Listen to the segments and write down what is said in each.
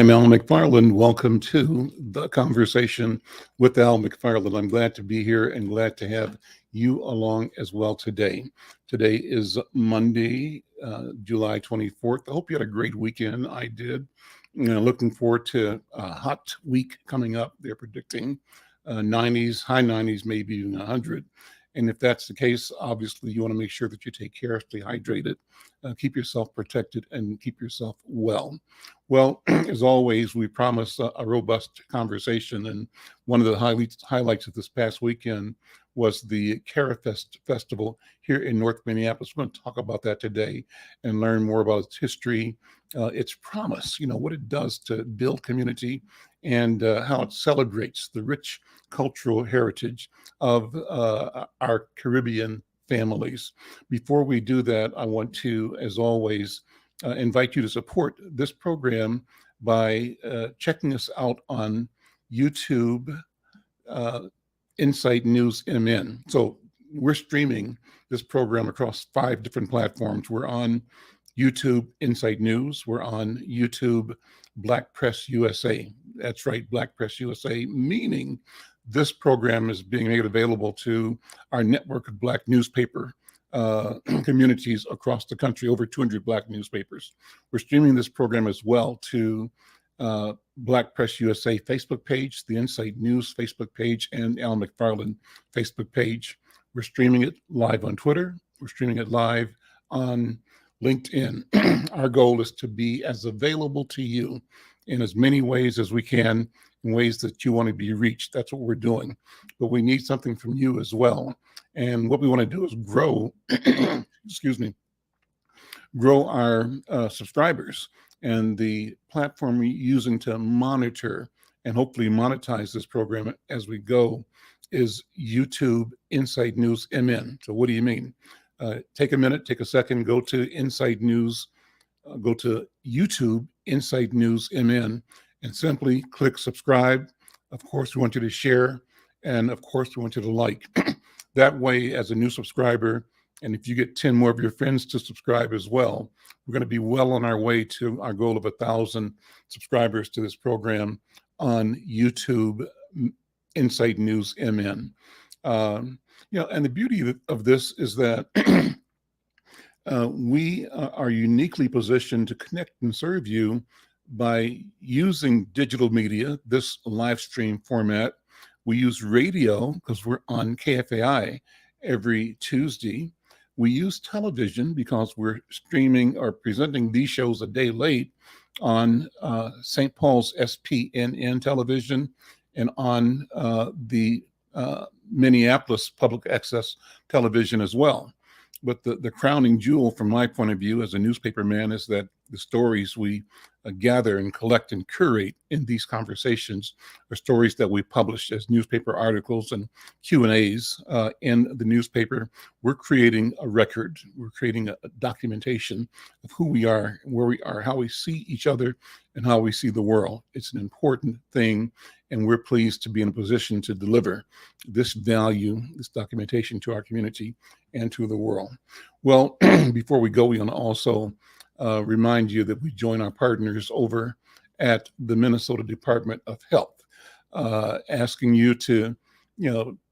I'm Al McFarlane. Welcome to The Conversation with Al McFarlane. I'm glad to be here and glad to have you along as well today. Today is Monday, July 24th. I hope you had a great weekend. I did. Looking forward to a hot week coming up. They're predicting 90s, high 90s, maybe even 100. And if that's the case, obviously you want to make sure that you take care, stay hydrated, keep yourself protected, and keep yourself well. Well, as always, we promise a robust conversation. And one of the highlights of this past weekend was the CareFest Festival here in North Minneapolis. We're going to talk about that today and learn more about its history, its promise, what it does to build community, and how it celebrates the rich cultural heritage of our Caribbean families. Before we do that, I want to, as always, invite you to support this program by checking us out on YouTube, Insight News MN. So we're streaming this program across 5 different platforms. We're on YouTube Insight News. We're on YouTube Black Press USA. That's right, Black Press USA, meaning this program is being made available to our network of Black newspaper communities across the country, over 200 Black newspapers. We're streaming this program as well to Black Press USA Facebook page, the Insight News Facebook page, and Al McFarlane Facebook page. We're streaming it live on Twitter. We're streaming it live on LinkedIn. Our goal is to be as available to you in as many ways as we can, in ways that you want to be reached. That's what we're doing. But we need something from you as well. And what we want to do is grow, grow our subscribers. And the platform we're using to monitor and hopefully monetize this program as we go is YouTube Insight News MN. So what do you mean? Take a minute, take a second, go to Insight News, go to YouTube Insight News MN, and simply click subscribe. Of course, we want you to share, and of course, we want you to like. That way, as a new subscriber, and if you get 10 more of your friends to subscribe as well, we're going to be well on our way to our goal of 1,000 subscribers to this program on YouTube Insight News MN. And the beauty of this is that we are uniquely positioned to connect and serve you by using digital media, this live stream format. We use radio because we're on KFAI every Tuesday. We use television because we're streaming or presenting these shows a day late on St. Paul's SPNN television and on the Minneapolis public access television as well. But the crowning jewel from my point of view as a newspaper man is that the stories we gather and collect and curate in these conversations are stories that we publish as newspaper articles and Q&As in the newspaper. We're creating a record. We're creating a documentation of who we are, where we are, how we see each other, and how we see the world. It's an important thing, and we're pleased to be in a position to deliver this value, this documentation to our community and to the world. Well, before we go, we want to also remind you that we join our partners over at the Minnesota Department of Health, asking you to,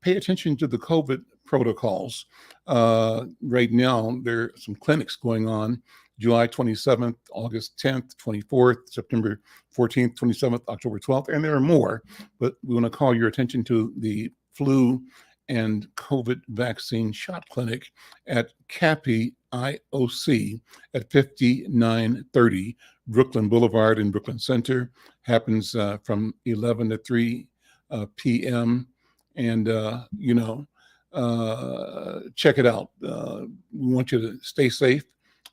pay attention to the COVID protocols. Right now, there are some clinics going on, July 27th, August 10th, 24th, September 14th, 27th, October 12th, and there are more. But we want to call your attention to the flu and COVID vaccine shot clinic at CAPI IOC at 5930 Brooklyn Boulevard in Brooklyn Center. Happens from 11 to 3 p.m. And, check it out. We want you to stay safe,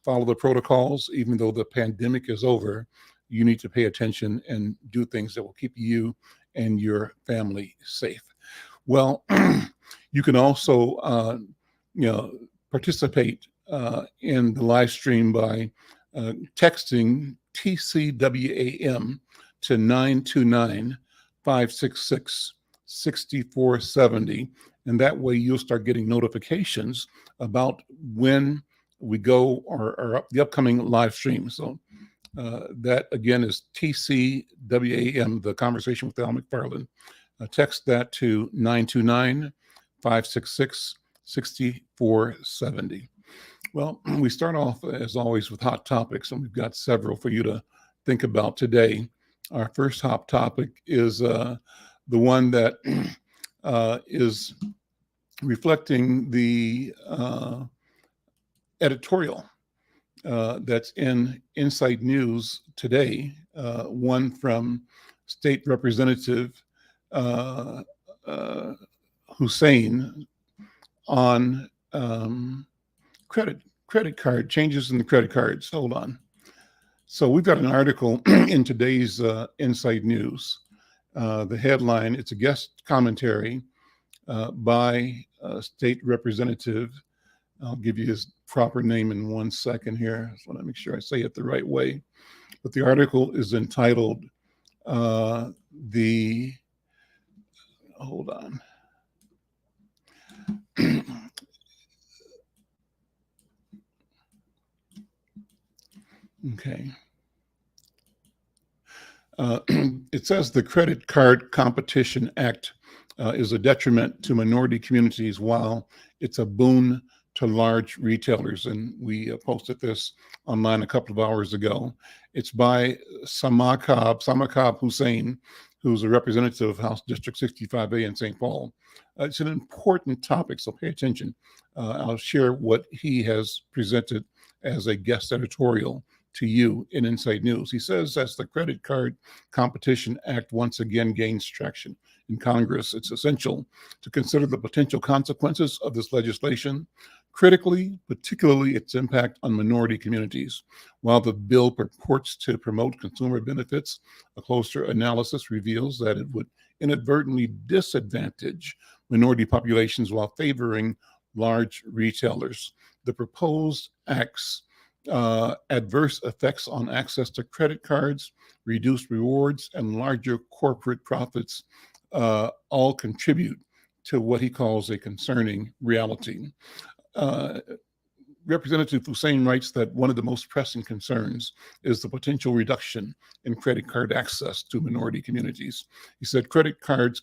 follow the protocols. Even though the pandemic is over, you need to pay attention and do things that will keep you and your family safe. Well, you can also, participate in the live stream by texting TCWAM to 929-566-6470. And that way you'll start getting notifications about when we go or the upcoming live stream. So That again is TCWAM, the Conversation with Al McFarlane. Text that to 929-566-6470. Well, we start off, as always, with hot topics, and we've got several for you to think about today. Our first hot topic is the one that is reflecting the editorial that's in Inside News today, one from State Representative Hussein on credit card changes in the credit cards. Hold on. So we've got an article in today's Inside News. The headline, it's a guest commentary by State Representative. I'll give you his proper name in 1 second here. I just want to make sure I say it the right way. But the article is entitled hold on. Okay. It says the Credit Card Competition Act is a detriment to minority communities while it's a boon to large retailers. And we posted this online a couple of hours ago. It's by Samakab Hussein, who's a representative of House District 65A in St. Paul. It's an important topic, so pay attention. I'll share what he has presented as a guest editorial to you in Inside News. He says, as the Credit Card Competition Act once again gains traction in Congress, it's essential to consider the potential consequences of this legislation, critically, particularly its impact on minority communities. While the bill purports to promote consumer benefits, a closer analysis reveals that it would inadvertently disadvantage minority populations while favoring large retailers. The proposed act's adverse effects on access to credit cards, reduced rewards, and larger corporate profits all contribute to what he calls a concerning reality. Representative Hussein writes that one of the most pressing concerns is the potential reduction in credit card access to minority communities. He said credit cards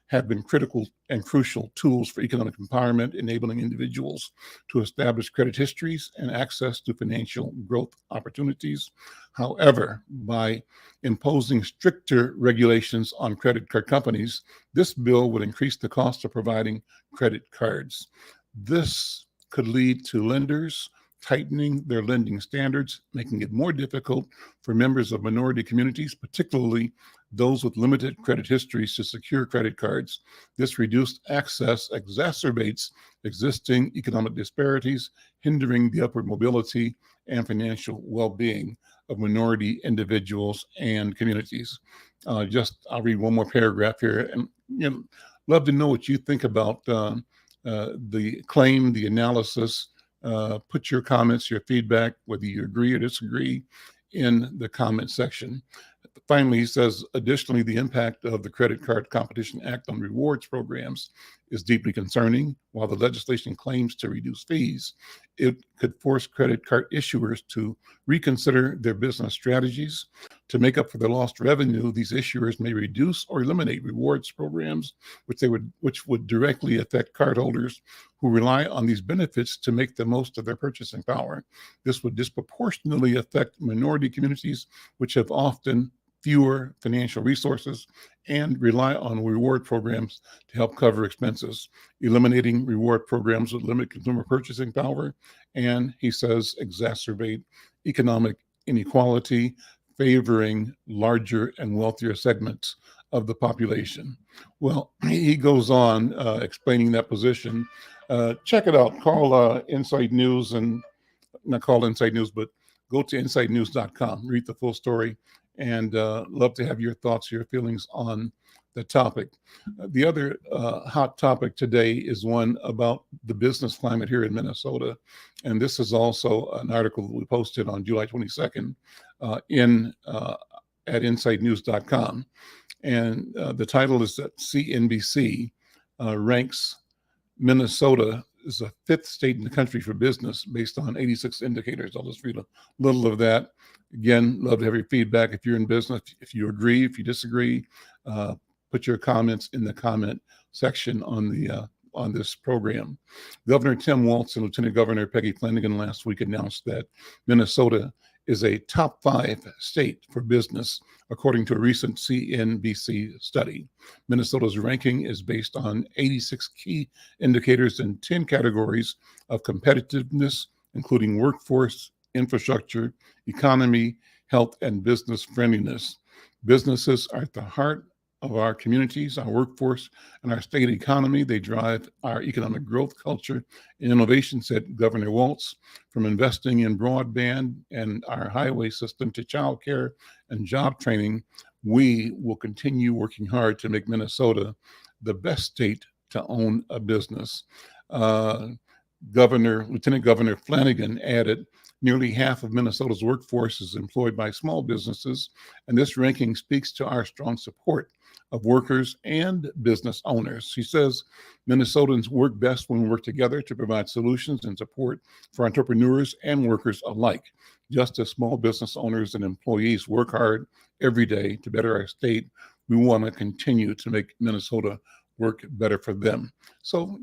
have been critical and crucial tools for economic empowerment, enabling individuals to establish credit histories and access to financial growth opportunities. However, by imposing stricter regulations on credit card companies, this bill would increase the cost of providing credit cards. This could lead to lenders tightening their lending standards, making it more difficult for members of minority communities, particularly those with limited credit histories, to secure credit cards. This reduced access exacerbates existing economic disparities, hindering the upward mobility and financial well-being of minority individuals and communities. I'll read one more paragraph here, and love to know what you think about the claim, the analysis. Put your comments, your feedback, whether you agree or disagree, in the comment section. Finally, he says, additionally, the impact of the Credit Card Competition Act on rewards programs is deeply concerning. While the legislation claims to reduce fees, it could force credit card issuers to reconsider their business strategies. To make up for the lost revenue, these issuers may reduce or eliminate rewards programs, which would directly affect cardholders who rely on these benefits to make the most of their purchasing power. This would disproportionately affect minority communities, which have often fewer financial resources and rely on reward programs to help cover expenses. Eliminating reward programs would limit consumer purchasing power and, he says, exacerbate economic inequality, favoring larger and wealthier segments of the population. Well, he goes on explaining that position. Check it out. Call Inside News, and not call Inside News, but go to insidenews.com, read the full story, and love to have your thoughts, your feelings on the topic. The other hot topic today is one about the business climate here in Minnesota. And this is also an article that we posted on July 22nd at insidenews.com. And the title is that CNBC ranks Minnesota is the 5th state in the country for business based on 86 indicators. I'll just read a little of that. Again, love to have your feedback. If you're in business, if you agree, if you disagree, put your comments in the comment section on this program. Governor Tim Walz and Lieutenant Governor Peggy Flanagan last week announced that Minnesota is a top 5 state for business, according to a recent CNBC study. Minnesota's ranking is based on 86 key indicators in 10 categories of competitiveness, including workforce, infrastructure, economy, health, and business friendliness. Businesses are at the heart of our communities, our workforce, and our state economy. They drive our economic growth, culture, and innovation, said Governor Walz. From investing in broadband and our highway system to childcare and job training, we will continue working hard to make Minnesota the best state to own a business. Lieutenant Governor Flanagan added, nearly half of Minnesota's workforce is employed by small businesses, and this ranking speaks to our strong support of workers and business owners. She says Minnesotans work best when we work together to provide solutions and support for entrepreneurs and workers alike. Just as small business owners and employees work hard every day to better our state, we want to continue to make Minnesota work better for them. So,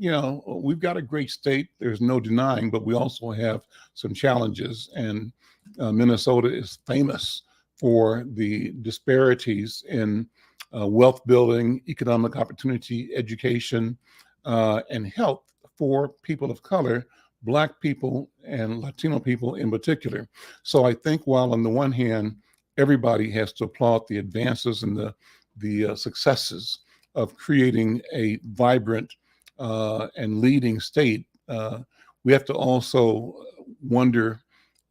we've got a great state, there's no denying, but we also have some challenges. And Minnesota is famous for the disparities in wealth building, economic opportunity, education, and health for people of color, Black people and Latino people in particular. So I think while on the one hand, everybody has to applaud the advances and the successes of creating a vibrant and leading state, we have to also wonder,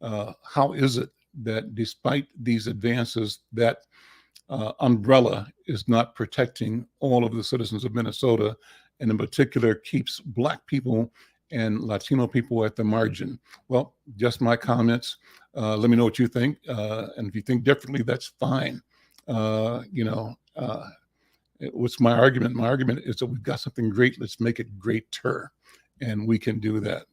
how is it that despite these advances, that umbrella is not protecting all of the citizens of Minnesota, and in particular keeps Black people and Latino people at the margin? Well, just my comments. Let me know what you think. And if you think differently, that's fine. What's my argument? My argument is that we've got something great. Let's make it greater. And we can do that.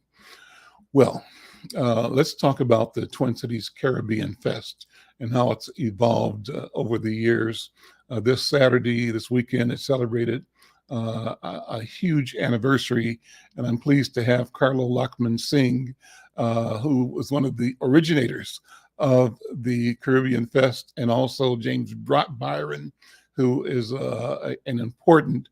Well, let's talk about the Twin Cities Caribbean Fest and how it's evolved over the years. This Saturday, this weekend, it celebrated a huge anniversary, and I'm pleased to have Carlo Lachmansingh, who was one of the originators of the Caribbean Fest, and also James Byron, who is an important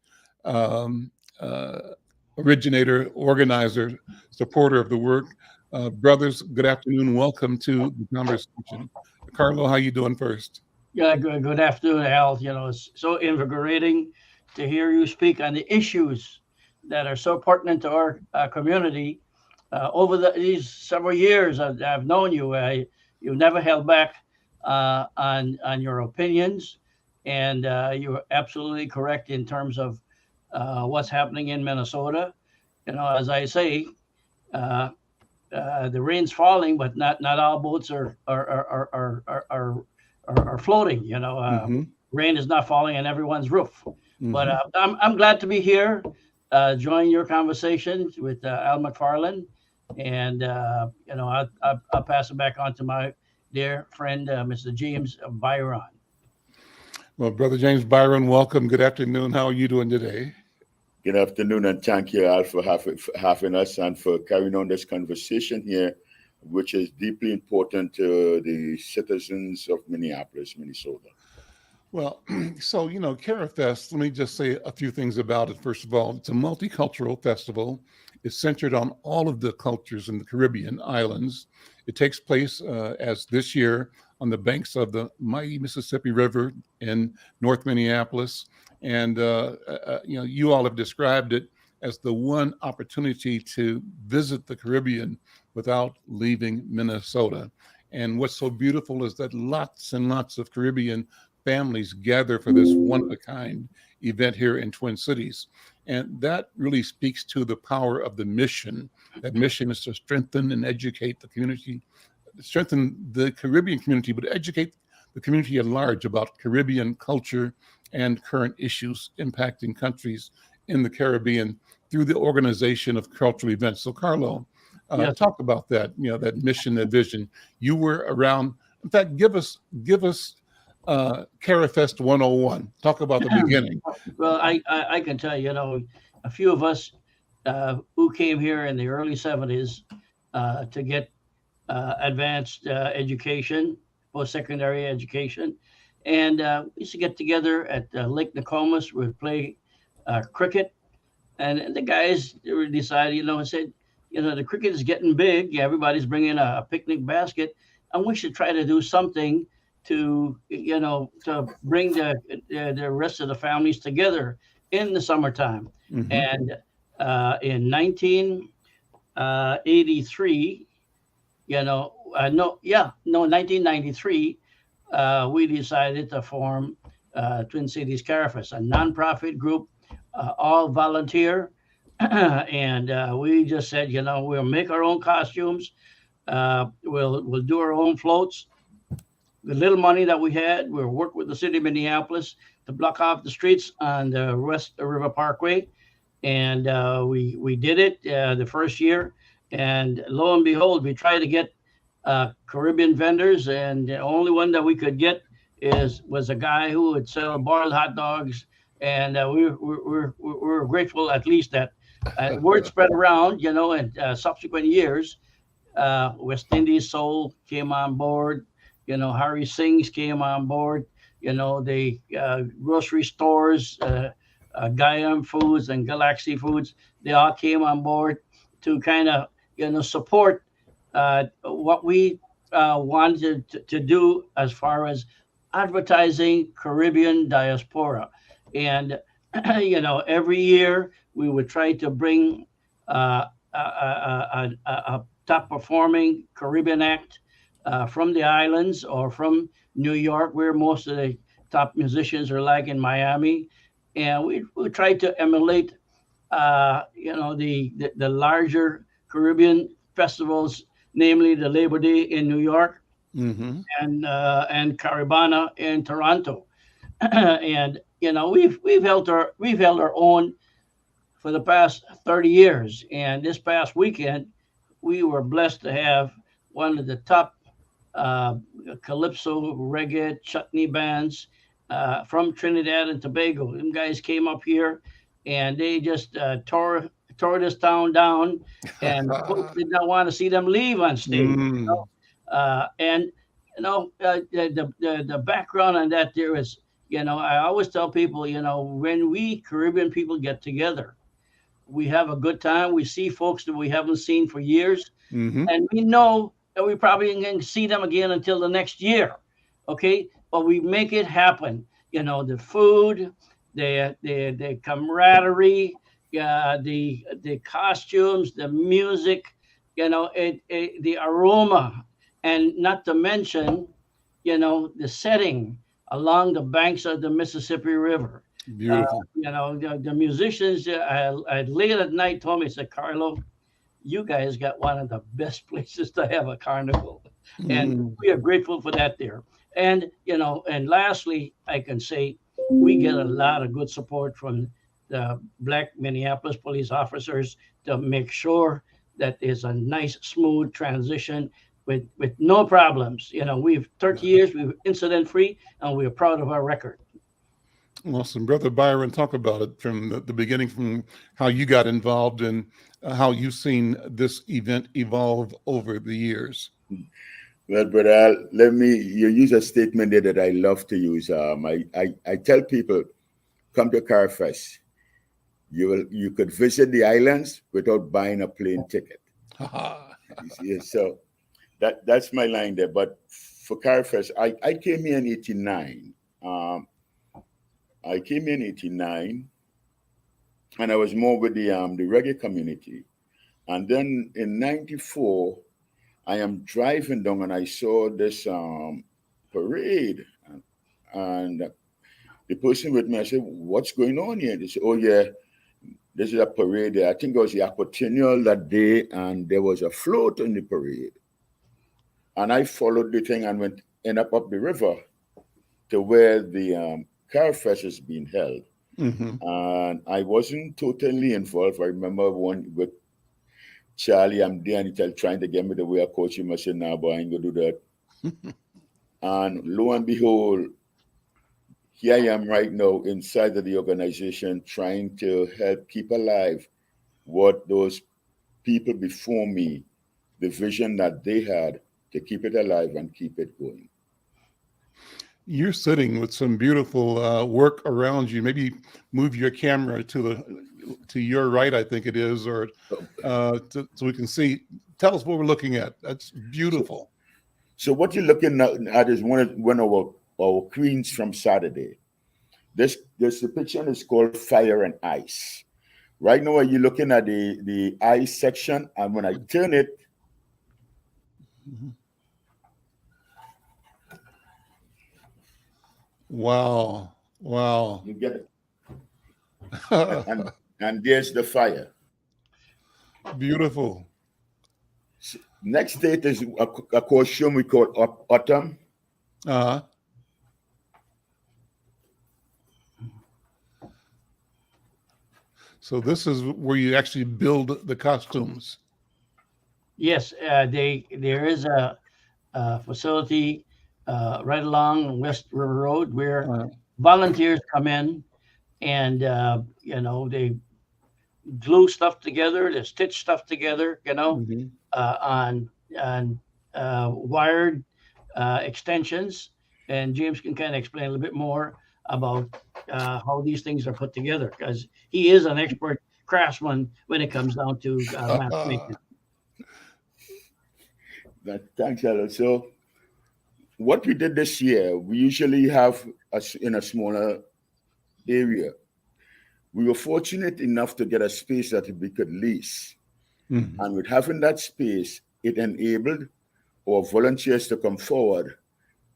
originator, organizer, supporter of the work. Brothers, good afternoon. Welcome to the conversation. Carlo, how you doing first? Yeah, good afternoon, Al. It's so invigorating to hear you speak on the issues that are so pertinent to our community. Over these several years I've known you, you never held back on your opinions, and you're absolutely correct in terms of what's happening in Minnesota. As I say, the rain's falling, but not all boats are floating. Rain is not falling on everyone's roof. But I'm glad to be here, join your conversation with Al McFarlane, and I'll pass it back on to my dear friend, Mr. James Byron. Well, Brother James Byron, welcome. Good afternoon. How are you doing today? Good afternoon, and thank you, Al, for having us and for carrying on this conversation here, which is deeply important to the citizens of Minneapolis, Minnesota. Well, so, CARIFest, let me just say a few things about it. First of all, it's a multicultural festival. It's centered on all of the cultures in the Caribbean islands. It takes place, as this year, on the banks of the mighty Mississippi River in North Minneapolis. And, you all have described it as the one opportunity to visit the Caribbean without leaving Minnesota. And what's so beautiful is that lots and lots of Caribbean families gather for this one-of-a-kind event here in Twin Cities. And that really speaks to the power of the mission. That mission is to strengthen and educate the community, strengthen the Caribbean community, but educate the community at large about Caribbean culture and current issues impacting countries in the Caribbean. through the organization of cultural events. So, Carlo, Yes. talk about that. That mission, that vision. You were around. In fact, give us Carifest 101. Talk about the beginning. Well, I can tell you, a few of us who came here in the early 70s to get advanced education, post-secondary education. And we used to get together at Lake Nokomis. We'd play cricket. And the guys decided, said, the cricket is getting big. Everybody's bringing a picnic basket. And we should try to do something to, to bring the rest of the families together in the summertime. Mhm. And in 1983, 1993, we decided to form Twin Cities Carifest, a nonprofit group, all volunteer. And we just said, we'll make our own costumes. We'll do our own floats. The little money that we had, we'll work with the city of Minneapolis to block off the streets on the West River Parkway. And we did it the first year. And lo and behold, we tried to get Caribbean vendors, and the only one that we could get was a guy who would sell boiled hot dogs. And we're grateful at least that word spread around, in subsequent years. West Indies Soul came on board. Harry Singh's came on board. The grocery stores, Guyam Foods and Galaxy Foods, they all came on board to kind of, support what we wanted to do as far as advertising Caribbean diaspora. And, every year we would try to bring a top performing Caribbean act from the islands or from New York, where most of the top musicians are, like in Miami. And we tried to emulate, the larger Caribbean festivals, namely the Labor Day in New York, Mm-hmm. and Caribana in Toronto. And we've held our own for the past 30 years. And this past weekend, we were blessed to have one of the top calypso, reggae, chutney bands from Trinidad and Tobago. Them guys came up here, and they just tore this town down, and folks did not want to see them leave on stage. Mm. And the background on that there is, I always tell people, when we Caribbean people get together, we have a good time. We see folks that we haven't seen for years, Mm-hmm. and we know that we probably ain't going to see them again until the next year. Okay, but we make it happen. The food, the camaraderie, the costumes, the music, the aroma, and not to mention, the setting along the banks of the Mississippi River. Beautiful. The musicians late at night told me, said, Carlo, you guys got one of the best places to have a carnival. And we are grateful for that there. And, and lastly, I can say we get a lot of good support from the Black Minneapolis police officers to make sure that there's a nice, smooth transition with no problems. We've 30 years, we've incident free, and we're proud of our record. Awesome. Brother Byron, talk about it from the beginning, from how you got involved and how you've seen this event evolve over the years. Well, brother, you use a statement there that I love to use. I tell people, come to Carifest. You could visit the islands without buying a plane ticket. So that's my line there. But for Carifest, I came here in 89. I came in 89, and I was more with the reggae community. And then in 94, I am driving down and I saw this parade. And the person with me, I said, what's going on here? They said, oh yeah, this is a parade. I think it was the Aquatennial that day, and there was a float in the parade. And I followed the thing and ended up the river to where the Carifest is being held. And I wasn't totally involved. I remember one with Charlie, I'm there, and he's trying to get me to wear a costume. I said, nah, boy, I ain't gonna do that. And lo and behold, here I am right now inside of the organization trying to help keep alive what those people before me, the vision that they had to keep it alive and keep it going. You're sitting with some beautiful work around you. Maybe move your camera to your right, I think it is, or so we can see. Tell us what we're looking at. That's beautiful. So what you're looking at is one of our queens from Saturday. This depiction is called Fire and Ice. Right now, you're looking at the ice section, and when I turn it, Wow. you get it. and there's the fire. Beautiful. Next state is a costume we call autumn. So this is where you actually build the costumes. Yes, there is a facility right along West River Road where volunteers come in and they glue stuff together, they stitch stuff together, on wired extensions. And James can kind of explain a little bit more about how these things are put together, because he is an expert craftsman when it comes down to making. Thanks, Ella. So what we did this year, we usually have in a smaller area. We were fortunate enough to get a space that we could lease. And with having that space, it enabled our volunteers to come forward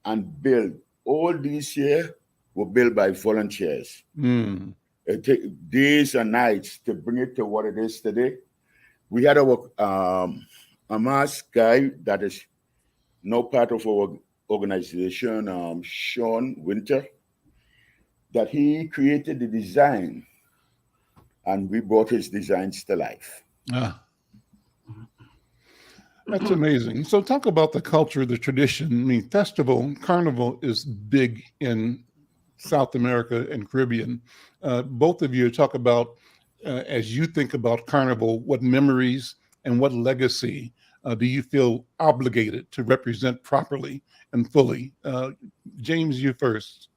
and build. All these here were built by volunteers. It took days and nights to bring it to what it is today. We had our a mask guy that is now part of our organization, Sean Winter, that he created the design, and we brought his designs to life. That's amazing. So talk about the culture, the tradition. I mean, carnival is big in South America and Caribbean. Both of you talk about, as you think about carnival, what memories and what legacy do you feel obligated to represent properly and fully? James, you first.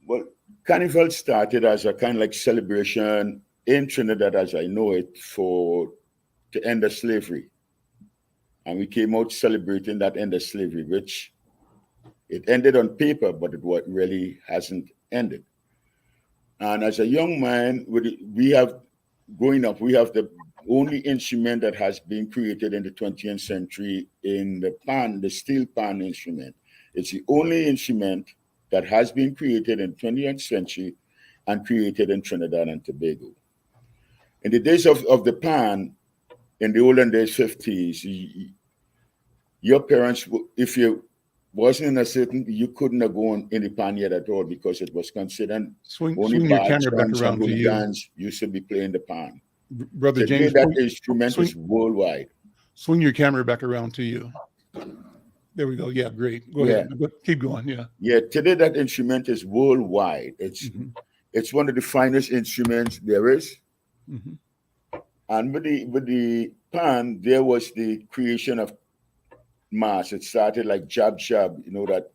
Well, Carnival started as a kind of like celebration in Trinidad, as I know it, to end the slavery. And we came out celebrating that end of slavery, which it ended on paper, but it really hasn't ended. And as a young man, we have the only instrument that has been created in the 20th century in the steel pan instrument. It's the only instrument that has been created in the 20th century and created in Trinidad and Tobago. In the days of the pan, in the olden days, 50s, your parents, if you wasn't in a certain, you couldn't have gone in the pan yet at all, because it was considered swing only your camera back around to you. Used to be playing the pan. Brother Today, James, that instrument is worldwide. Swing your camera back around to you. There we go. Yeah, great. Go ahead. Keep going. Yeah. Yeah. Today, that instrument is worldwide. It's one of the finest instruments there is. And with the pan, there was the creation of mass. It started like jab, that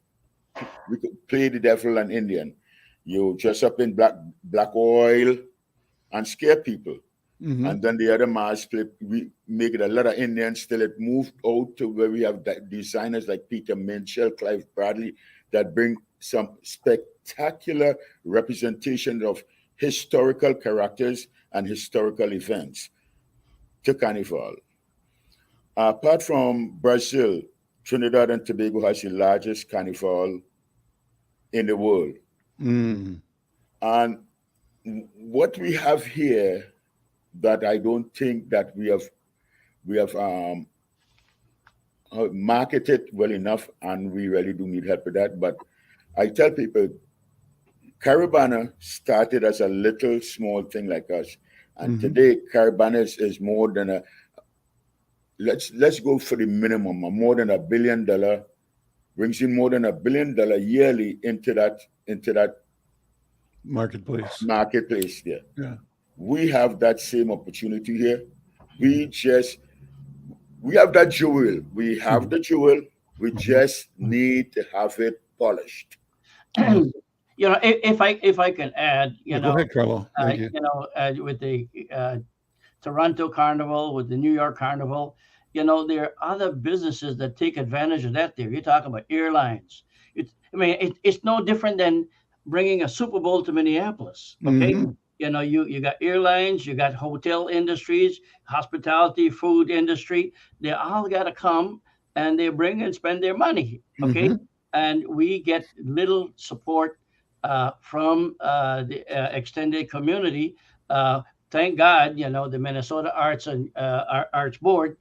we could play the devil and Indian. You dress up in black oil and scare people. And then the other mass play, we make it a lot of Indians till it moved out to where we have designers like Peter Minshall, Clive Bradley, that bring some spectacular representation of historical characters and historical events to Carnival. Apart from Brazil, Trinidad and Tobago has the largest carnival in the world. And what we have here that I don't think that we have marketed well enough, and we really do need help with that. But I tell people, Caribana started as a little small thing like us, and Mm-hmm. today Caribana is more than a. Let's go for the minimum. More than $1 billion, brings in more than $1 billion yearly into that Marketplace. marketplace there. Yeah. We have that same opportunity here. We have that jewel. We have the jewel. We just need to have it polished. Awesome. You know, if I can add, Yeah, go ahead, Carlo. Thank you. you know, with the Toronto Carnival, with the New York Carnival, you know, there are other businesses that take advantage of that. There, you're talking about airlines. It's no different than bringing a Super Bowl to Minneapolis. Okay, Mm-hmm. you know, you got airlines, you got hotel industries, hospitality, food industry. They all got to come and they bring and spend their money. Okay, Mm-hmm. and we get little support from the extended community. Thank God, you know, the Minnesota Arts and Arts Board.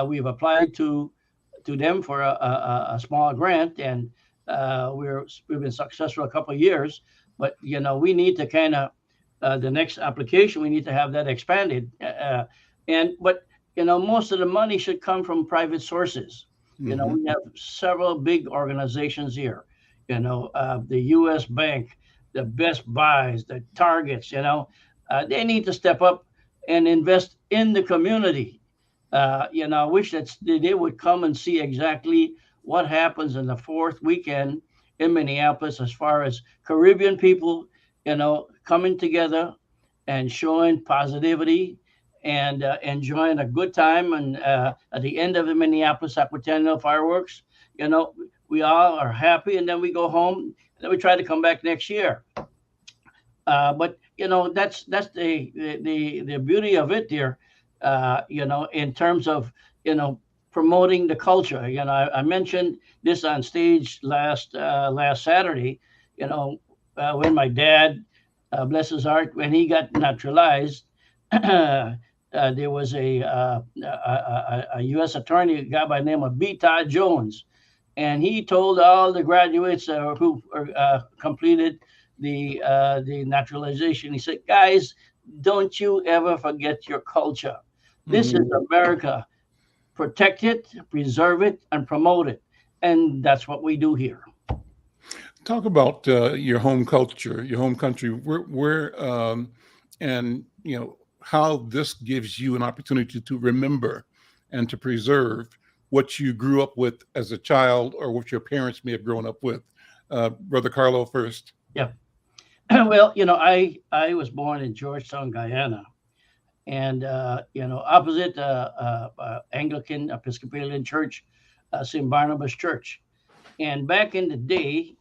We've applied to them for a small grant, and we've been successful a couple of years. But you know, we need to kind of the next application. We need to have that expanded. But you know, most of the money should come from private sources. You know, we have several big organizations here. You know, the U.S. Bank, the Best Buys, the Targets. You know, they need to step up and invest in the community. You know, I wish that they would come and see exactly what happens in the fourth weekend in Minneapolis as far as Caribbean people, you know, coming together and showing positivity and enjoying a good time. And at the end of the Minneapolis Aquatennial fireworks, you know, we all are happy, and then we go home, and then we try to come back next year. But you know, that's the beauty of it there. You know, in terms of, you know, promoting the culture. You know, I mentioned this on stage last Saturday. You know, when my dad, bless his heart, when he got naturalized, there was a U.S. attorney, a guy by the name of B. Todd Jones, and he told all the graduates who completed the naturalization. He said, "Guys, don't you ever forget your culture. This is America. Protect it, preserve it, and promote it." And that's what we do here. Talk about your home culture, your home country, and you know how this gives you an opportunity to remember and to preserve what you grew up with as a child or what your parents may have grown up with. Brother Carlo first. Yeah. Well, you know, I was born in Georgetown, Guyana, and you know, opposite Anglican Episcopalian Church, St. Barnabas Church. And back in the day,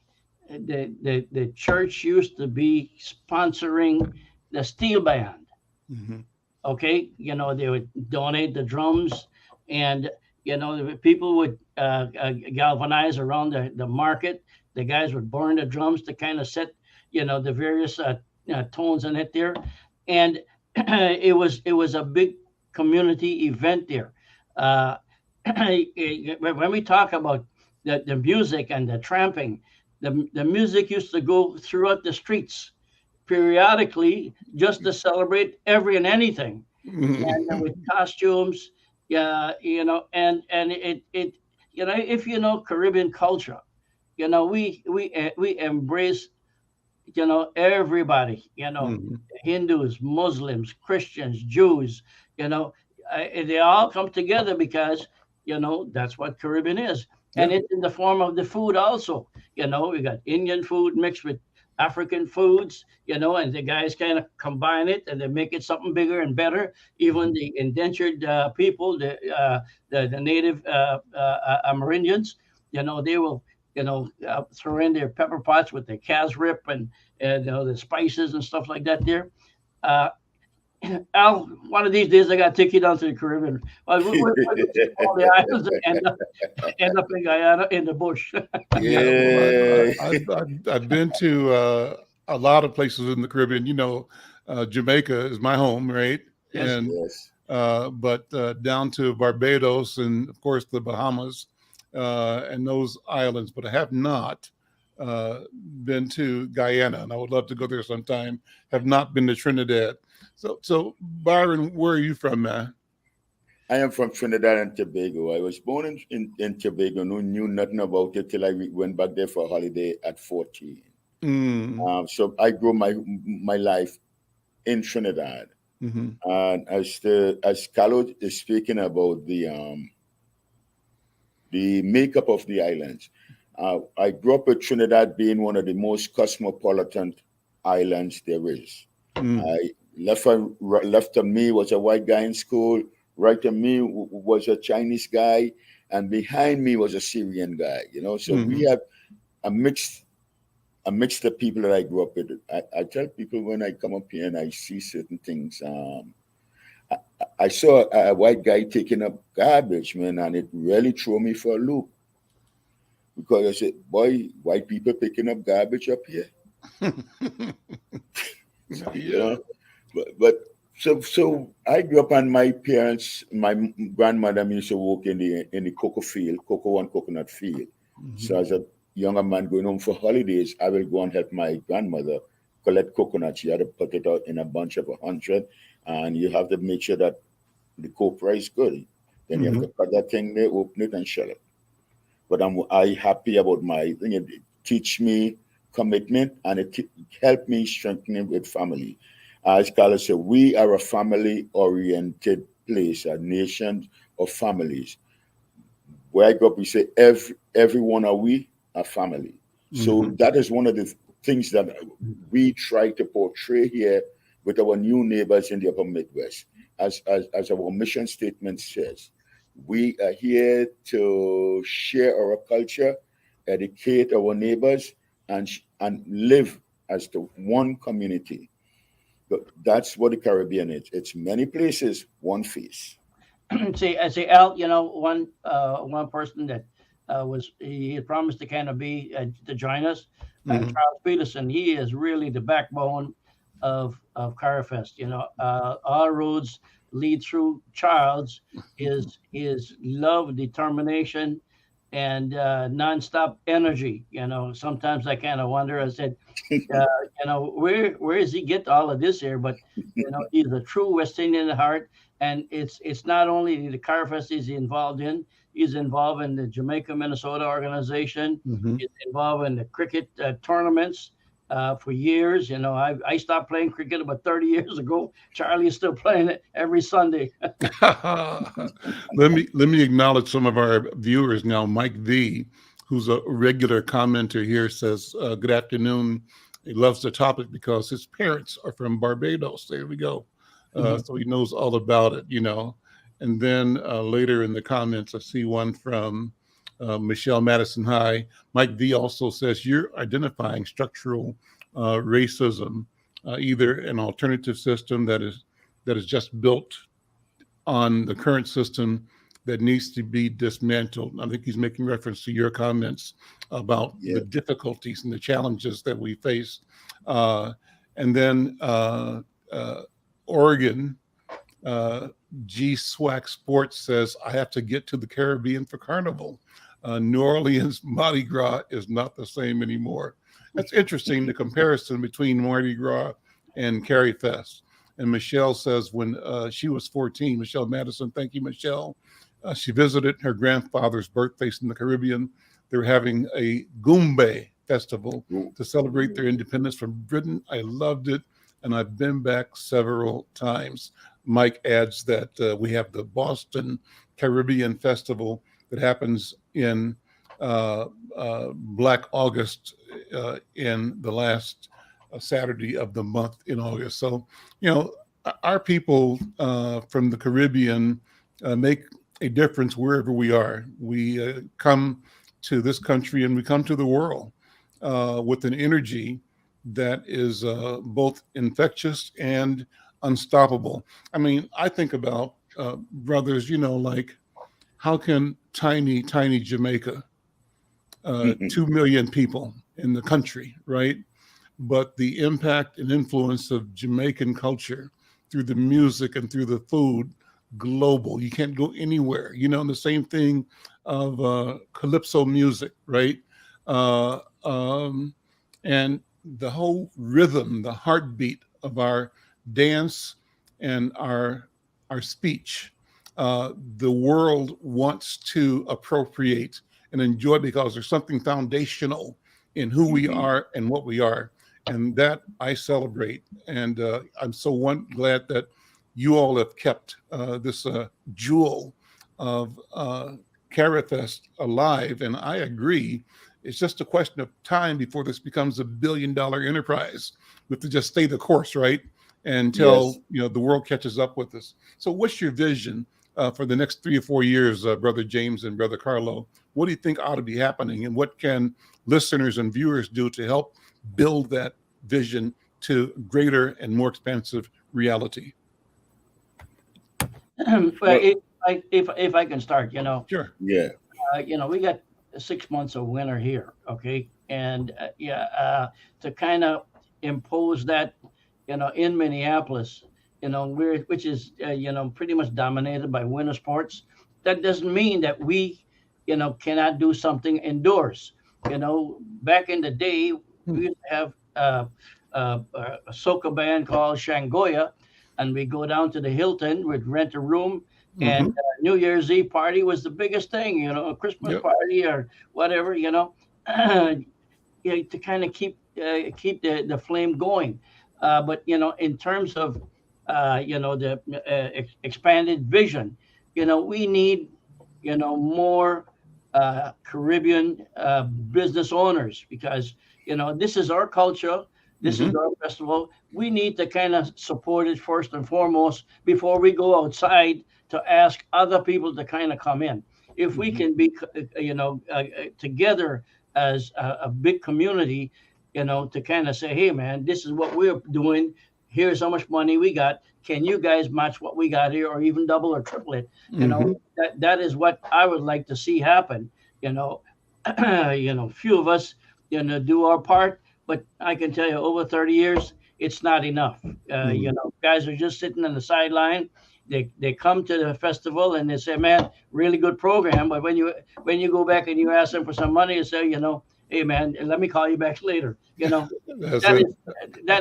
the church used to be sponsoring the steel band. Mm-hmm. Okay, you know, they would donate the drums, and you know, the people would galvanize around the market. The guys would burn the drums to kind of set, you know, the various tones in it there, and it was a big community event there. Uh, when we talk about the music and the tramping, the music used to go throughout the streets periodically just to celebrate every and anything, and with costumes, yeah, you know, and it you know, if you know Caribbean culture, you know, we embrace, you know, everybody, you know, Hindus, Muslims, Christians, Jews, you know, they all come together because, you know, that's what Caribbean is. And it's in the form of the food also. You know, we got Indian food mixed with African foods, you know, and the guys kind of combine it and they make it something bigger and better. Even the indentured people, the native Amerindians, you know, they will, you know, throw in their pepper pots with the calves rip and you know, the spices and stuff like that there. Uh, Al, one of these days I got to take you down to the Caribbean. Well, we're all the islands and end up in Guyana in the bush. Yeah, I've been to a lot of places in the Caribbean. You know, Jamaica is my home, right? Yes. And Yes. but down to Barbados and of course the Bahamas and those islands. But I have not been to Guyana, and I would love to go there sometime. Have not been to Trinidad. So Byron, where are you from, man? I am from Trinidad and Tobago. I was born in Tobago. No, knew nothing about it till I went back there for a holiday at 14. So I grew my life in Trinidad. Mm-hmm. And as Carlo is speaking about the makeup of the islands, I grew up with Trinidad being one of the most cosmopolitan islands there is. Left of me was a white guy in school. Right of me was a Chinese guy, and behind me was a Syrian guy. So we have a mixed of people that I grew up with. I tell people when I come up here and I see certain things. I saw a white guy taking up garbage, man, and it really threw me for a loop. Because I said, boy, white people picking up garbage up here. Yeah. But so I grew up, and my parents, my grandmother used to work in the cocoa and coconut field. Mm-hmm. So as a younger man going home for holidays, I will go and help my grandmother collect coconuts. You had to put it out in a bunch of 100, and you have to make sure that the copra is good. Then you have to cut that thing there, open it, and shell it. But I happy about my thing. It teach me commitment, and it helped me strengthen with family. As Carlos said, we are a family-oriented place, a nation of families. Where I grew up, we say every one of we are family. So that is one of the things that we try to portray here with our new neighbors in the Upper Midwest. As our mission statement says, we are here to share our culture, educate our neighbors, and live as the one community. But that's what the Caribbean is. It's many places, one face. See, Al, one person that he had promised to kind of be to join us, Charles Peterson. He is really the backbone of CarFest. Our roads lead through Charles. His love, determination, and nonstop energy. Sometimes I kind of wonder. I said, where does he get all of this here? But he's a true West Indian at heart, and it's not only the CarFest he's involved in. He's involved in the Jamaica Minnesota organization. He's involved in the cricket tournaments for years. I stopped playing cricket about 30 years ago. Charlie is still playing it every Sunday. Let me acknowledge some of our viewers now. Mike V, who's a regular commenter here, says, good afternoon. He loves the topic because his parents are from Barbados. There we go. So he knows all about it, And then later in the comments, I see one from Michelle Madison. Hi. Mike V also says, you're identifying structural racism, either an alternative system that is just built on the current system that needs to be dismantled. I think he's making reference to your comments about the difficulties and the challenges that we face. And then Oregon, G Swag Sports says, I have to get to the Caribbean for Carnival. New Orleans Mardi Gras is not the same anymore. That's interesting, the comparison between Mardi Gras and Cari Fest. And Michelle says when she was 14, Michelle Madison, thank you, Michelle. She visited her grandfather's birthplace in the Caribbean. They were having a Goombay festival to celebrate their independence from Britain. I loved it, and I've been back several times. Mike adds that we have the Boston Caribbean Festival that happens in Black August in the last Saturday of the month in August. So, our people from the Caribbean make a difference wherever we are. We come to this country and we come to the world with an energy that is both infectious and unstoppable. I mean, I think about brothers, like how can tiny Jamaica, 2 million people in the country, right? But the impact and influence of Jamaican culture through the music and through the food, global. You can't go anywhere. And the same thing of calypso music, right? and the whole rhythm, the heartbeat of our dance and our speech, the world wants to appropriate and enjoy because there's something foundational in who we are and what we are. And that I celebrate. And I'm so glad that you all have kept this jewel of CarrotFest alive. And I agree. It's just a question of time before this becomes $1 billion enterprise. We have to just stay the course, right? Until the world catches up with us. So what's your vision for the next 3 or 4 years, Brother James and Brother Carlo? What do you think ought to be happening? And what can listeners and viewers do to help build that vision to greater and more expansive reality? If I can start, Sure. Yeah. We got 6 months of winter here, okay, and to kind of impose that, in Minneapolis, which is pretty much dominated by winter sports. That doesn't mean that we, cannot do something indoors. Back in the day, we used to have a soca band called Shangoya, and we go down to the Hilton, we'd rent a room, and New Year's Eve party was the biggest thing, a Christmas party or whatever, to kind of keep the flame going. But in terms of the expanded vision, we need more Caribbean business owners, because this is our culture. This is our festival. We need to kind of support it first and foremost before we go outside to ask other people to kind of come in. If we can be, together as a big community, to kind of say, hey, man, this is what we're doing. Here's how much money we got. Can you guys match what we got here, or even double or triple it? That is what I would like to see happen. Few of us, do our part. But I can tell you, over 30 years, it's not enough. Guys are just sitting on the sideline. They come to the festival and they say, "Man, really good program." But when you go back and you ask them for some money, and say, "Hey, man, let me call you back later." That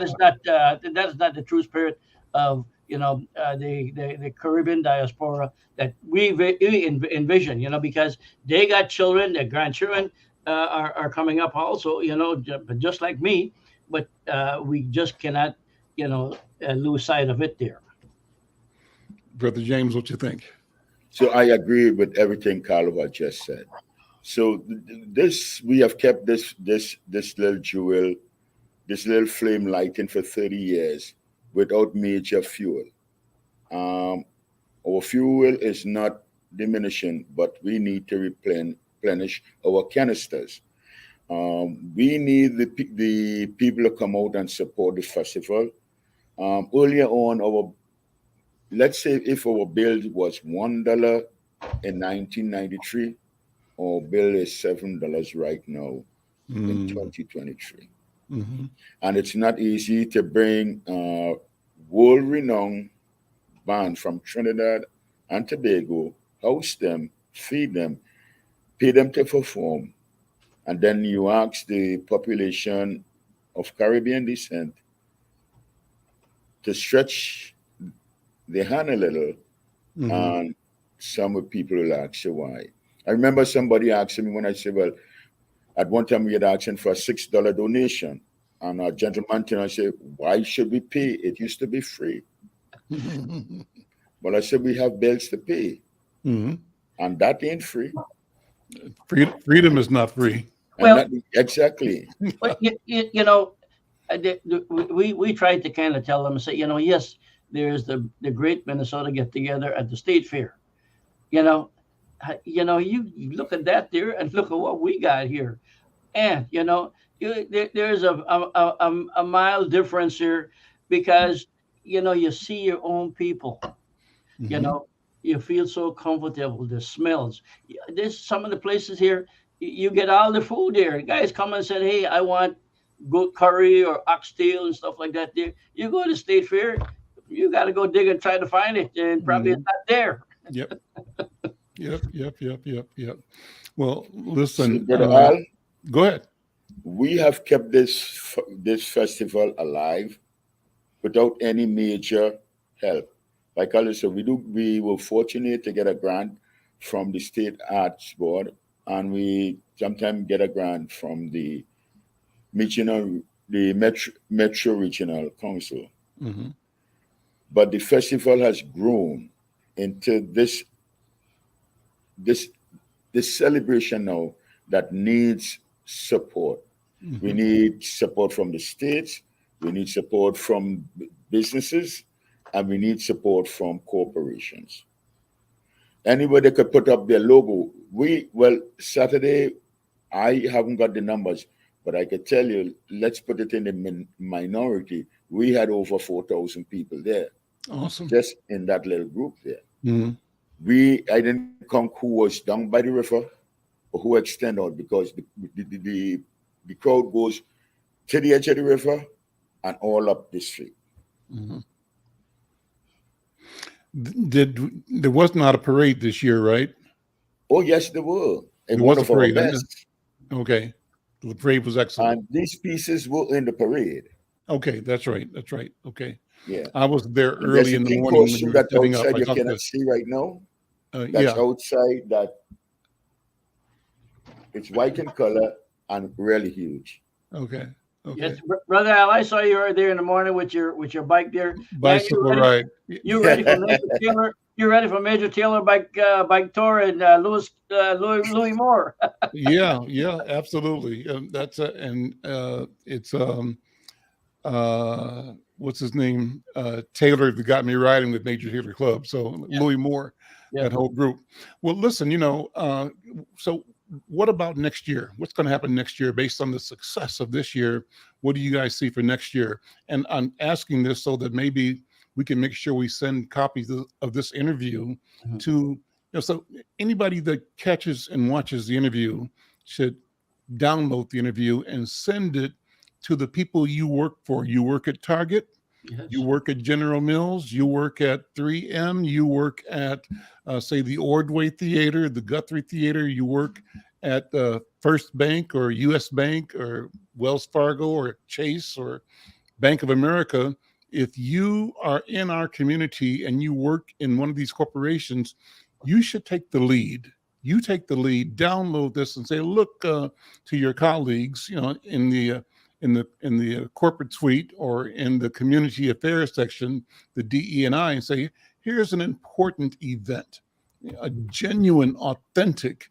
is not the true spirit of the Caribbean diaspora that we envision. Because they got children, their grandchildren. Are coming up also, just like me, but we just cannot, lose sight of it there. Brother James, what you think? So I agree with everything Carlo had just said. So we have kept this little jewel, this little flame lighting for 30 years without major fuel. Our fuel is not diminishing, but we need to replenish our canisters. We need the people to come out and support the festival. Earlier on, let's say if our bill was $1 in 1993, our bill is $7 right now in 2023. And it's not easy to bring world-renowned band from Trinidad and Tobago, host them, feed them, pay them to perform, and then you ask the population of Caribbean descent to stretch the hand a little, and some people will ask you why. I remember somebody asking me when I said, well, at one time we had asked for a $6 donation, and a gentleman turned and said, why should we pay? It used to be free. But I said, we have bills to pay, and that ain't free. Freedom is not free. Well, exactly. But we tried to kind of tell them, say, yes, there's the great Minnesota get together at the State Fair. You look at that there and look at what we got here, and there's a mild difference here, because you see your own people. You feel so comfortable. The smells. There's some of the places here, you get all the food there. Guys come and say, hey, I want goat curry or oxtail and stuff like that there. You go to the State Fair, you got to go dig and try to find it, and probably it's not there. Yep. Well, listen. Brother Al, go ahead. we have kept this festival alive without any major help. Like I said, we were fortunate to get a grant from the State Arts Board, and we sometimes get a grant from the Metro Regional Council. Mm-hmm. But the festival has grown into this celebration now that needs support. Mm-hmm. We need support from the states, we need support from businesses, and we need support from corporations. Anybody could put up their logo. Saturday, I haven't got the numbers, but I could tell you, let's put it in the minority. We had over 4,000 people there. Awesome. Just in that little group there. Mm-hmm. I didn't count who was down by the river or who extended out, because the crowd goes to the edge of the river and all up the street. Mm-hmm. There was not a parade this year, right? Oh yes, there were. There was a parade. Okay, the parade was excellent. And these pieces were in the parade. Okay, that's right. Okay. Yeah, I was there early in the morning. When you that setting outside up, you cannot see right now. That's outside. That it's white in color and really huge. Okay. Yes, Brother Al, I saw you right there in the morning with your bike there. Bicycle ride. You ready for Major Taylor? You ready for Major Taylor bike tour and Louis Moore? Yeah, absolutely. It's what's his name? Taylor that got me riding with Major Taylor Club. So yeah. Louis Moore, that whole group. Well, listen, so what about next year? What's going to happen next year based on the success of this year? What do you guys see for next year? And I'm asking this so that maybe we can make sure we send copies of this interview to, so anybody that catches and watches the interview should download the interview and send it to the people you work for. You work at Target, you work at General Mills, you work at 3M, you work at, say, the Ordway Theater, the Guthrie Theater, you work at First Bank or U.S. Bank or Wells Fargo or Chase or Bank of America. If you are in our community and you work in one of these corporations, you should take the lead. You take the lead, download this and say, look to your colleagues, in the corporate suite or in the community affairs section, the DE&I, and say, here's an important event, a genuine, authentic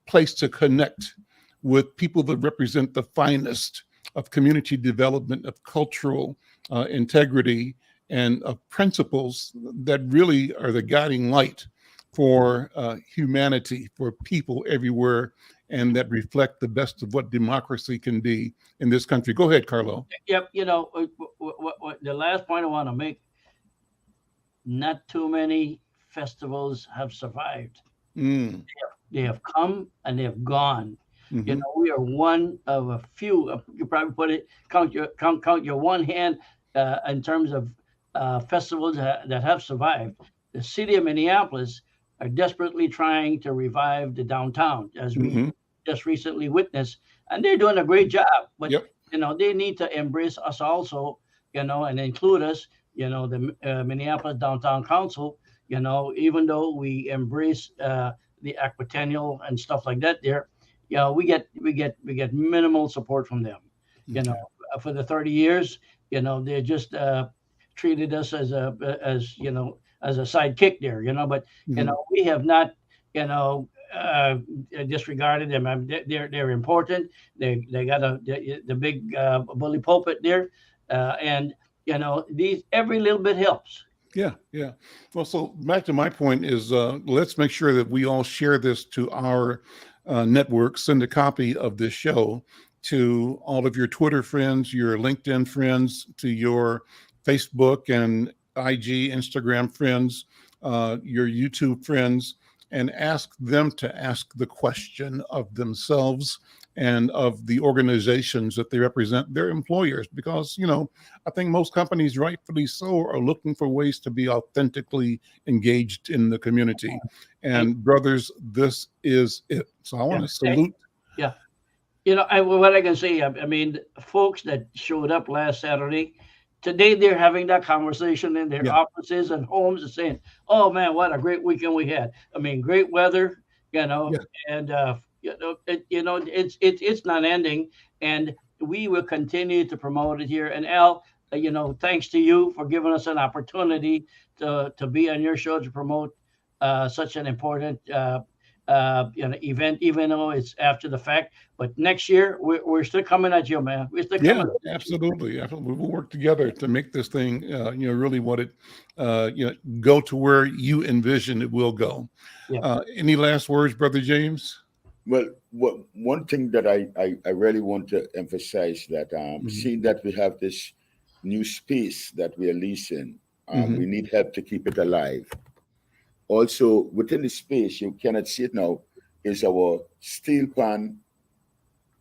place to connect with people that represent the finest of community development, of cultural integrity, and of principles that really are the guiding light for humanity, for people everywhere, and that reflect the best of what democracy can be in this country. Go ahead, Carlo. Yep. What the last point I want to make, not too many festivals have survived. They have come and they have gone. Mm-hmm. We are one of a few. You probably count your one hand in terms of festivals that have survived. The city of Minneapolis are desperately trying to revive the downtown, as we just recently witnessed, and they're doing a great job. But they need to embrace us also, and include us. The Minneapolis Downtown Council. Even though we embrace the Aquatennial and stuff like that, there, we get minimal support from them. For the 30 years, they just treated us as a sidekick there, but we have not disregarded them. I mean, they're important. They got the big bully pulpit there, and these every little bit helps. Yeah. Well, so back to my point is let's make sure that we all share this to our network. Send a copy of this show to all of your Twitter friends, your LinkedIn friends, to your Facebook and IG, Instagram friends, your YouTube friends, and ask them to ask the question of themselves and of the organizations that they represent, their employers, because, I think most companies, rightfully so, are looking for ways to be authentically engaged in the community. And brothers, this is it. So I want to salute. What I can say, I mean, folks that showed up last Saturday, today they're having that conversation in their Yeah, offices and homes and saying, "Oh man, what a great weekend we had! I mean, great weather, you know, yeah, and it's not ending, and we will continue to promote it here. And Al, thanks to you for giving us an opportunity to be on your show to promote such an important event, even though it's after the fact. But next year, we're still coming at you, man. We're still yeah, coming at you. absolutely. Absolutely. We'll work together to make this thing, really what it, go to where you envision it will go. Yeah. Any last words, Brother James? Well, one thing that I really want to emphasize that Mhm. seeing that we have this new space that we are leasing, Mhm. we need help to keep it alive. Also, within the space, you cannot see it now, is our steel pan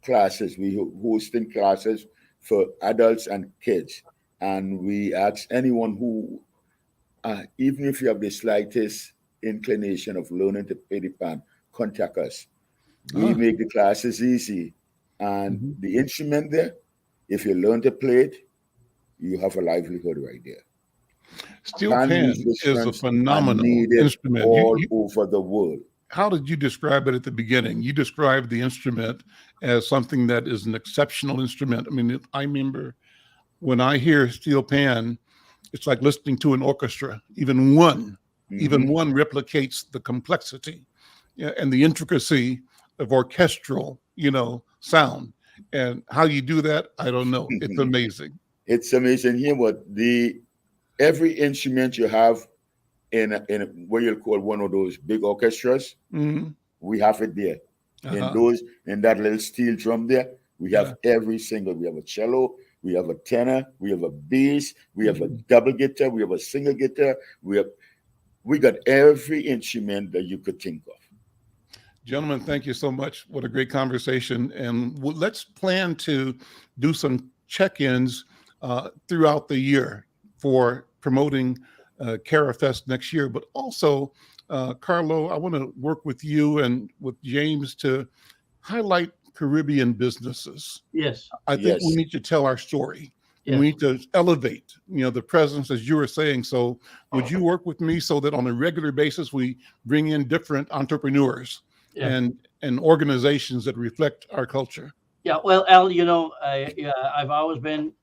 classes. We hosting classes for adults and kids. And we ask anyone who, even if you have the slightest inclination of learning to play the pan, contact us. We Ah, make the classes easy. And mhm. the instrument there, if you learn to play it, you have a livelihood right there. Steel Pan pan is a musicians are phenomenal needed instrument. all over the world. How did you describe it at the beginning? You described the instrument as something that is an exceptional instrument. I mean, I remember when I hear steel pan, it's like listening to an orchestra. Even Mhm. one replicates the complexity, yeah, and the intricacy of orchestral, sound. And how you do that, I don't know. It's amazing. It's amazing here what the every instrument you have in what you'll call one of those big orchestras, Mhm. we have it there. Uh-huh. In that little steel drum there, we have Yeah. every single. We have a cello, we have a tenor, we have a bass, we have a Mhm. double guitar, we have a single guitar. We got every instrument that you could think of. Gentlemen, thank you so much. What a great conversation. And let's plan to do some check-ins throughout the year for promoting CaraFest next year. But also, Carlo, I want to work with you and with James to highlight Caribbean businesses. Yes, I think we Yes. need to tell our story. And we yes, need to elevate, the presence, as you were saying. So would you work with me so that on a regular basis, we bring in different entrepreneurs yeah. and organizations that reflect our culture? Yeah, well, Al, I've always been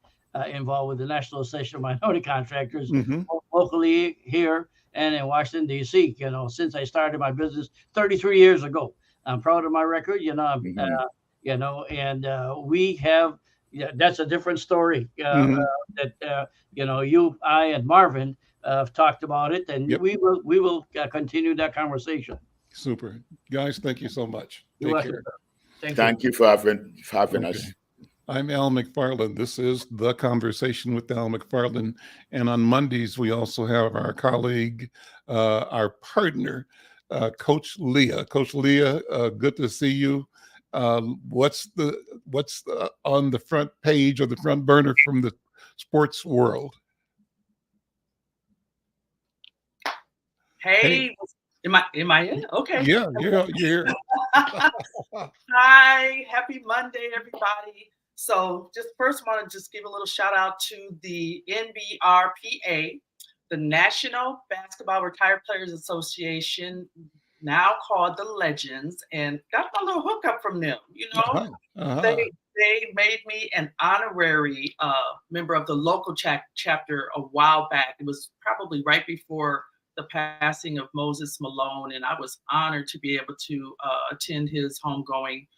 involved with the National Association of Minority Contractors, Hmm. locally here and in Washington, D.C., since I started my business 33 years ago. I'm proud of my record, Mhm. and we have, yeah, that's a different story Hmm. that, you, I, and Marvin have talked about it, and Yep. we will continue that conversation. Super. Guys, thank you so much. You're Take welcome, care. sir. Thank you. Thank you for having Okay. us. I'm Al McFarlane. This is The Conversation with Al McFarlane. And on Mondays, we also have our colleague, our partner, Coach Leah. Coach Leah, good to see you. What's on the front page or the front burner from the sports world? Hey, Hey, am I in? Okay. yeah, you're here. Hi, happy Monday, everybody. So just first want to just give a little shout out to the NBRPA, the National Basketball Retired Players Association, now called the Legends, and got a little hookup from them. Uh-huh, uh-huh. They made me an honorary member of the local chapter a while back. It was probably right before the passing of Moses Malone, and I was honored to be able to attend his homegoing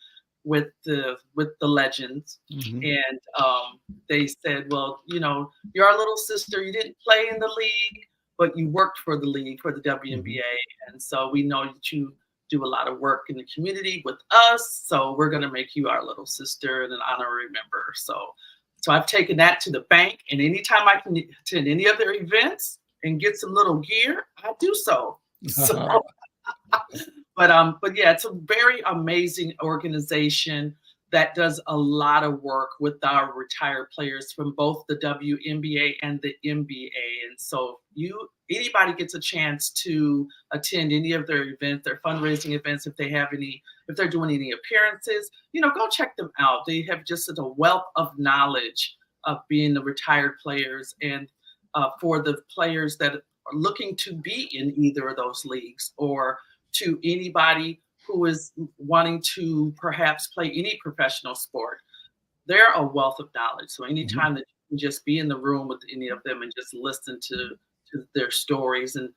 with the Legends. Mhm. And they said, well, you're our little sister. You didn't play in the league, but you worked for the league, for the WNBA, Mhm. and so we know that you do a lot of work in the community with us. So we're going to make you our little sister and an honorary member. So I've taken that to the bank, and anytime I can attend any other events and get some little gear, I do so. But yeah, it's a very amazing organization that does a lot of work with our retired players from both the WNBA and the NBA. And so anybody gets a chance to attend any of their events, their fundraising events, if they're doing any appearances, go check them out. They have just a wealth of knowledge of being the retired players, and for the players that are looking to be in either of those leagues, or to anybody who is wanting to perhaps play any professional sport. They're a wealth of knowledge. So anytime that you can just be in the room with any of them and just listen to their stories, and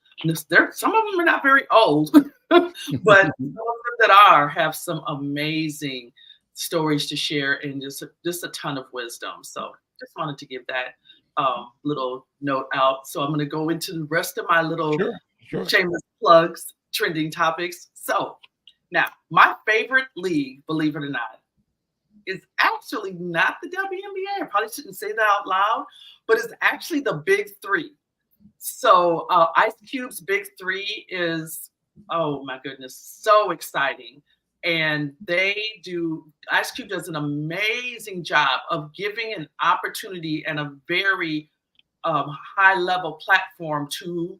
some of them are not very old, but some of them that have some amazing stories to share, and just a ton of wisdom. So just wanted to give that little note out. So I'm going to go into the rest of my little shameless plugs, trending topics. So now, my favorite league, believe it or not, is actually not the WNBA. I probably shouldn't say that out loud, but it's actually the Big Three. So Ice Cube's Big Three is, oh my goodness, so exciting. And Ice Cube does an amazing job of giving an opportunity and a very high-level platform to,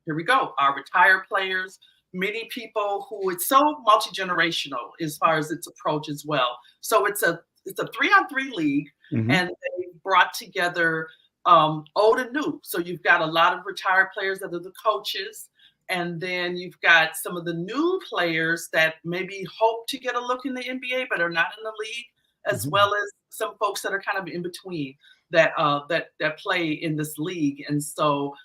here we go, our retired players, many people who it's so multi-generational as far as its approach as well. So it's a 3-on-3 league, and they brought together old and new. So you've got a lot of retired players that are the coaches, and then you've got some of the new players that maybe hope to get a look in the NBA but are not in the league, as well as some folks that are kind of in between that play in this league. And so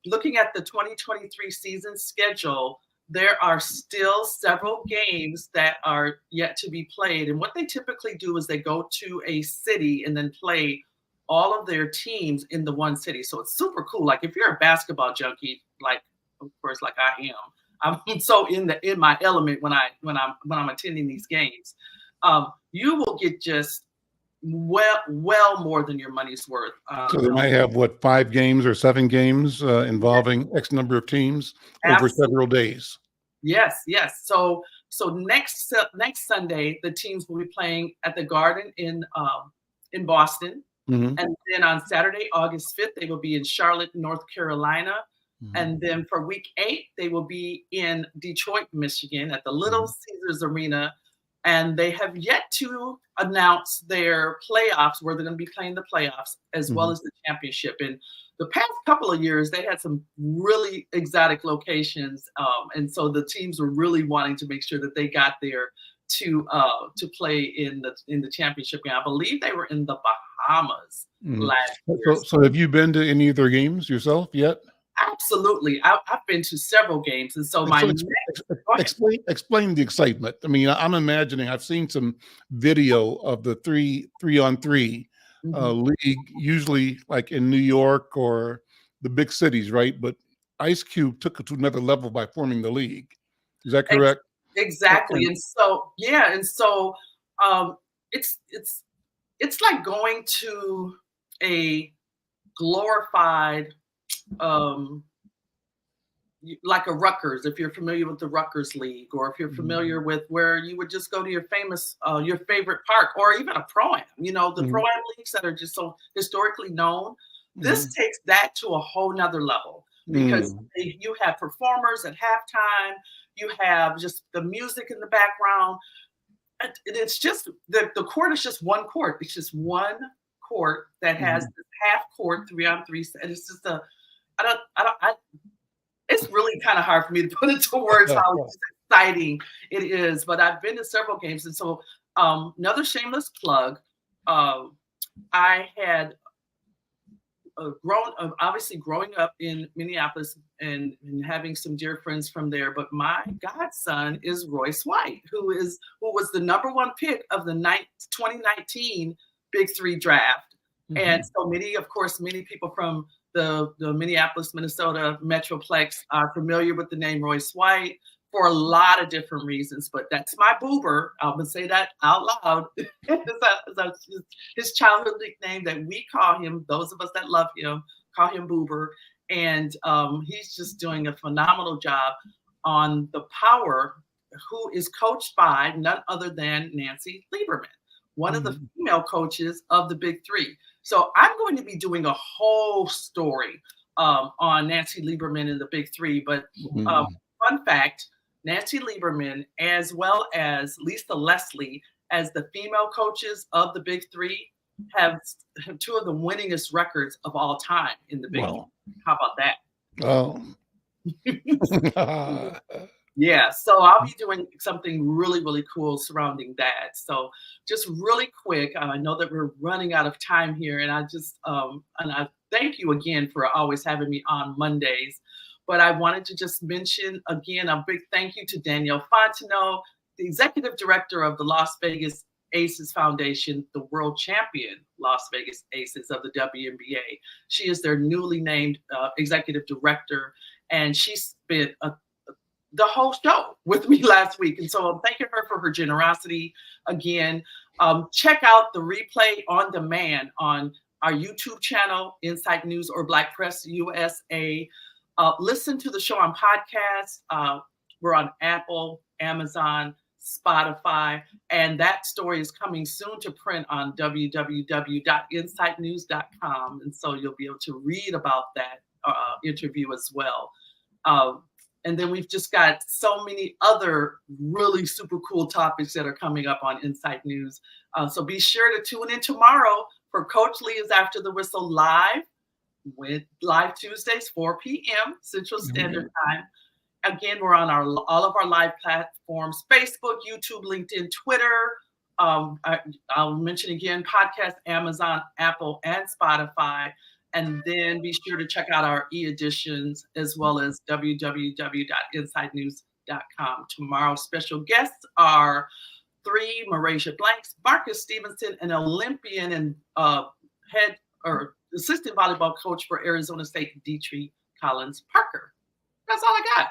looking at the 2023 season schedule, there are still several games that are yet to be played. And what they typically do is they go to a city and then play all of their teams in the one city. So it's super cool. Like if you're a basketball junkie, like of course, like I am, I'm so in my element when I'm attending these games. You will get just well more than your money's worth. So they might have 5 games or 7 games involving X number of teams over several days. Yes. So next Sunday the teams will be playing at the Garden in Boston, and then on Saturday, August 5th, they will be in Charlotte, North Carolina, and then for week 8 they will be in Detroit, Michigan, at the Little Caesars Arena. And they have yet to announce their playoffs, where they're going to be playing the playoffs, as well as the championship. And the past couple of years, they had some really exotic locations. And so the teams were really wanting to make sure that they got there to play in the championship game. I believe they were in the Bahamas last year. So have you been to any of their games yourself yet? Absolutely. I've been to several games. And so explain the excitement. I mean, I'm imagining, I've seen some video of the 3-on-3 league, usually like in New York or the big cities, right? But Ice Cube took it to another level by forming the league. Is that correct? Exactly. And so, it's like going to a glorified, like a Rutgers, if you're familiar with the Rutgers League, or if you're familiar with where you would just go to your favorite park, or even a Pro-Am, the Pro-Am leagues that are just so historically known. This takes that to a whole nother level, because you have performers at halftime, you have just the music in the background. It's just the court is just one court. It's just one court that has this half court 3-on-3, and it's just it's really kind of hard for me to put into words how exciting it is. But I've been to several games, and so another shameless plug. I had growing up in Minneapolis and having some dear friends from there. But my godson is Royce White, who was the #1 pick of the 2019 Big Three draft. And so many people from the Minneapolis, Minnesota Metroplex are familiar with the name Royce White for a lot of different reasons. But that's my boober. I'm going to say that out loud. It's his childhood nickname that we call him. Those of us that love him call him Boober. And he's just doing a phenomenal job on the power who is coached by none other than Nancy Lieberman, one of the female coaches of the Big Three. So I'm going to be doing a whole story on Nancy Lieberman and the Big Three. But fun fact, Nancy Lieberman, as well as Lisa Leslie, as the female coaches of the Big Three, have two of the winningest records of all time in the Big Three. How about that? Oh. Yeah, so I'll be doing something really, really cool surrounding that. So just really quick, I know that we're running out of time here, and I just and I thank you again for always having me on Mondays. But I wanted to just mention again a big thank you to Danielle Fontenot, the executive director of the Las Vegas Aces Foundation, the world champion Las Vegas Aces of the WNBA. She is their newly named executive director, and she spent the whole show with me last week. And so I'm thanking her for her generosity. Again, check out the replay on demand on our YouTube channel, Insight News or Black Press USA. Listen to the show on podcasts. We're on Apple, Amazon, Spotify, and that story is coming soon to print on www.insightnews.com. And so you'll be able to read about that interview as well. And then we've just got so many other really super cool topics that are coming up on Insight News. So be sure to tune in tomorrow for Coach Leah's After the Whistle live Tuesdays, 4 p.m. Central Standard Time. Again, we're on all of our live platforms, Facebook, YouTube, LinkedIn, Twitter. I'll mention again, podcast, Amazon, Apple, and Spotify. And then be sure to check out our e-editions as well as www.insightnews.com. Tomorrow's special guests are 3, Marasia Blanks, Marcus Stevenson, an Olympian and head or assistant volleyball coach for Arizona State, Dietrich Collins Parker. That's all I got.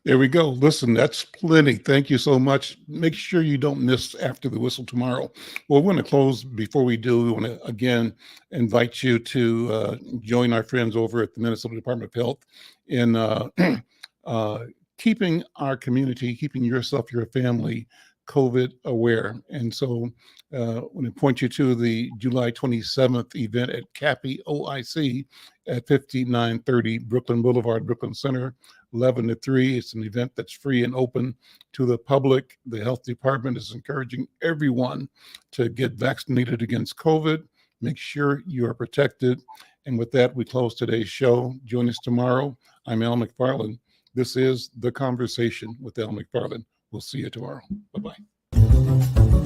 There we go. Listen, that's plenty. Thank you so much. Make sure you don't miss After the Whistle tomorrow. Well, we're going to close. Before we do, we want to again invite you to join our friends over at the Minnesota Department of Health in keeping our community, keeping yourself, your family COVID aware. And so I want to point you to the July 27th event at CAPI OIC at 5930 Brooklyn Boulevard, Brooklyn Center, 11 to 3. It's an event that's free and open to the public. The health department is encouraging everyone to get vaccinated against COVID. Make sure you are protected. And with that, we close today's show. Join us tomorrow. I'm Al McFarlane. This is The Conversation with Al McFarlane. We'll see you tomorrow. Bye-bye.